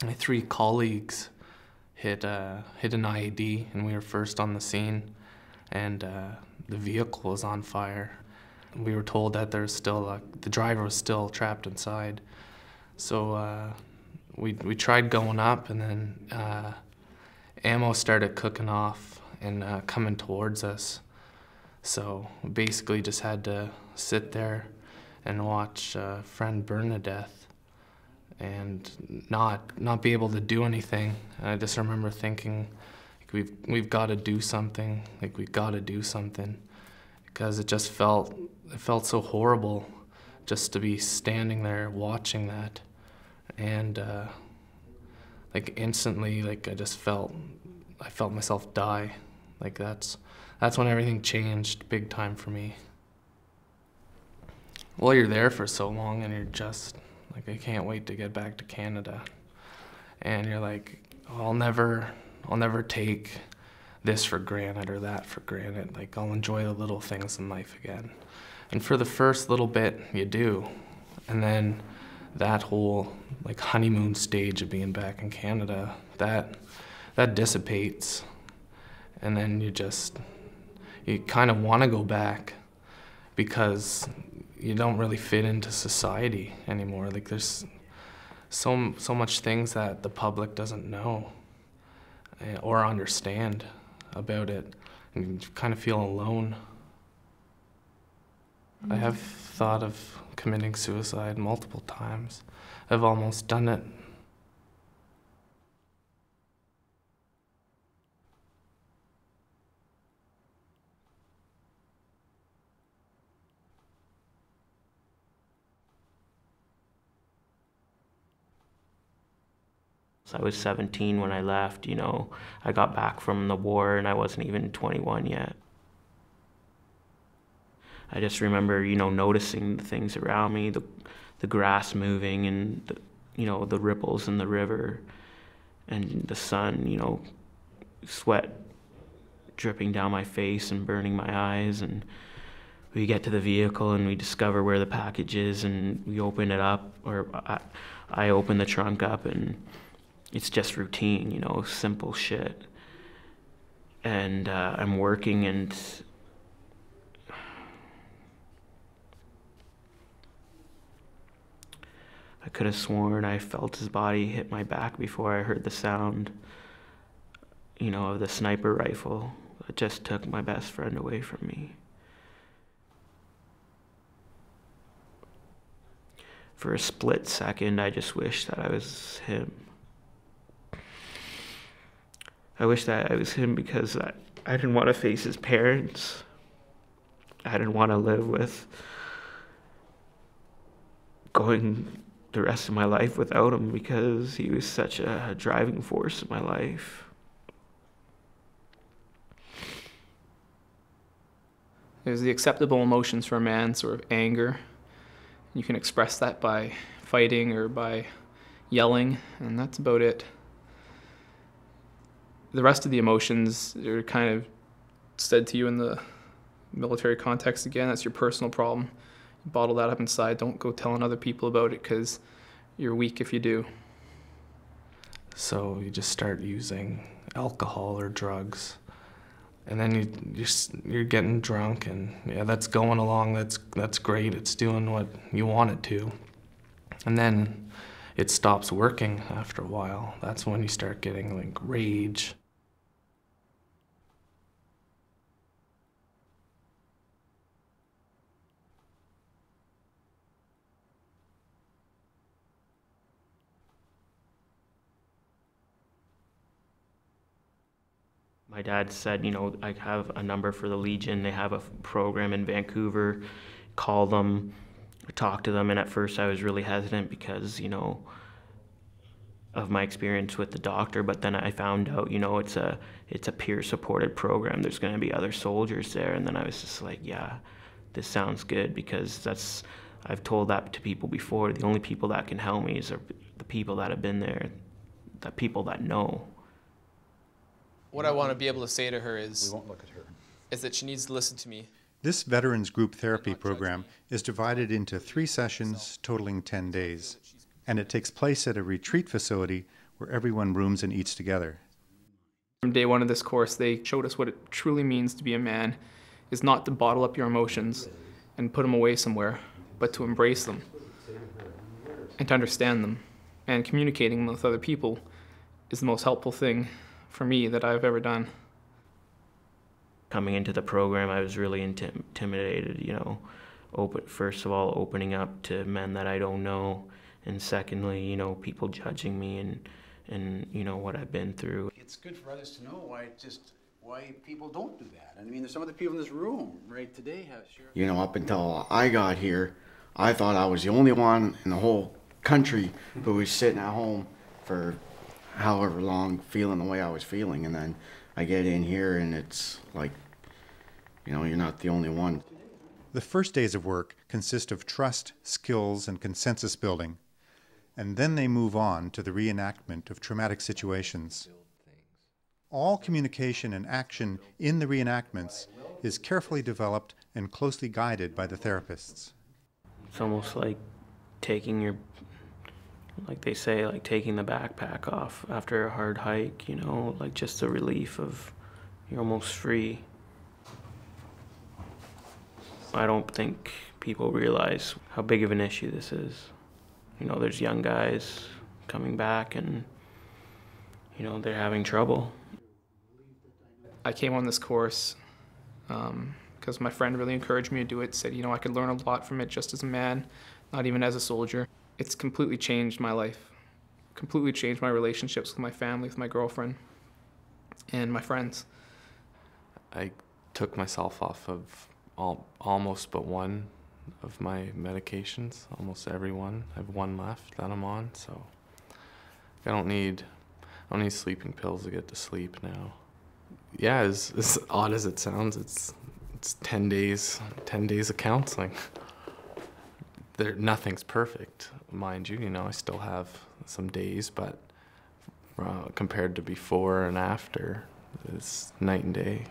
My three colleagues hit an IED, and we were first on the scene, and the vehicle was on fire. We were told that there's still the driver was still trapped inside. So we tried going up, and then ammo started cooking off and coming towards us. So we basically just had to sit there and watch a friend burn to death and not be able to do anything. I just remember thinking, like, we've got to do something. Like, we've got to do something, because it felt so horrible just to be standing there watching that, and like instantly, like I felt myself die. Like that's when everything changed big time for me. Well, you're there for so long, and you're just like, I can't wait to get back to Canada. And you're like, oh, I'll never take this for granted or that for granted. Like, I'll enjoy the little things in life again. And for the first little bit, you do. And then that whole like honeymoon stage of being back in Canada, that dissipates. And then you kind of want to go back, because you don't really fit into society anymore. Like, there's so much things that the public doesn't know or understand about it, and you kind of feel alone. I have thought of committing suicide multiple times. I've almost done it. I was 17 when I left, you know. I got back from the war and I wasn't even 21 yet. I just remember, you know, noticing the things around me, the grass moving, and you know, the ripples in the river, and the sun, you know, sweat dripping down my face and burning my eyes. And we get to the vehicle and we discover where the package is, and we open it up, or I open the trunk up, and it's just routine, you know, simple shit. And I'm working, and I could have sworn I felt his body hit my back before I heard the sound, you know, of the sniper rifle that just took my best friend away from me. For a split second, I just wished that I was him. I wish that I was him because I didn't want to face his parents. I didn't want to live with going the rest of my life without him, because he was such a driving force in my life. There's the acceptable emotions for a man, sort of anger. You can express that by fighting or by yelling, and that's about it. The rest of the emotions are kind of said to you in the military context. Again, that's your personal problem. You bottle that up inside. Don't go telling other people about it, because you're weak if you do. So you just start using alcohol or drugs, and then you're getting drunk, and yeah, that's going along. That's great. It's doing what you want it to, and then it stops working after a while. That's when you start getting like rage. My dad said, you know, I have a number for the Legion. They have a program in Vancouver. Call them, talk to them. And at first I was really hesitant because, you know, of my experience with the doctor. But then I found out, you know, it's a peer-supported program. There's going to be other soldiers there. And then I was just like, yeah, this sounds good, because I've told that to people before. The only people that can help me are the people that have been there, the people that know. What I want to be able to say to her We won't look at her. is that she needs to listen to me. This Veterans Group Therapy program is divided into 3 sessions totaling 10 days, and it takes place at a retreat facility where everyone rooms and eats together. From day one of this course, they showed us what it truly means to be a man is not to bottle up your emotions and put them away somewhere, but to embrace them and to understand them. And communicating with other people is the most helpful thing for me that I've ever done. Coming into the program, I was really intimidated, you know, first of all, opening up to men that I don't know, and secondly, you know, people judging me and you know, what I've been through. It's good for others to know why people don't do that. I mean, there's some of the people in this room right today have sure. You know, up until I got here, I thought I was the only one in the whole country who was sitting at home for however long feeling the way I was feeling, and then I get in here and it's like, you know, you're not the only one. The first days of work consist of trust, skills, and consensus building, and then they move on to the reenactment of traumatic situations. All communication and action in the reenactments is carefully developed and closely guided by the therapists. It's almost like taking your, like they say, like taking the backpack off after a hard hike, you know, like just the relief of you're almost free. I don't think people realize how big of an issue this is. You know, there's young guys coming back and, you know, they're having trouble. I came on this course because my friend really encouraged me to do it, said, you know, I could learn a lot from it just as a man, not even as a soldier. It's completely changed my life, completely changed my relationships with my family, with my girlfriend, and my friends. I took myself off of almost but one of my medications, almost every one. I have one left that I'm on, so I don't need sleeping pills to get to sleep now. Yeah, as odd as it sounds, it's 10 days of counseling. Nothing's perfect, mind you. You know, I still have some days, but compared to before and after, it's night and day.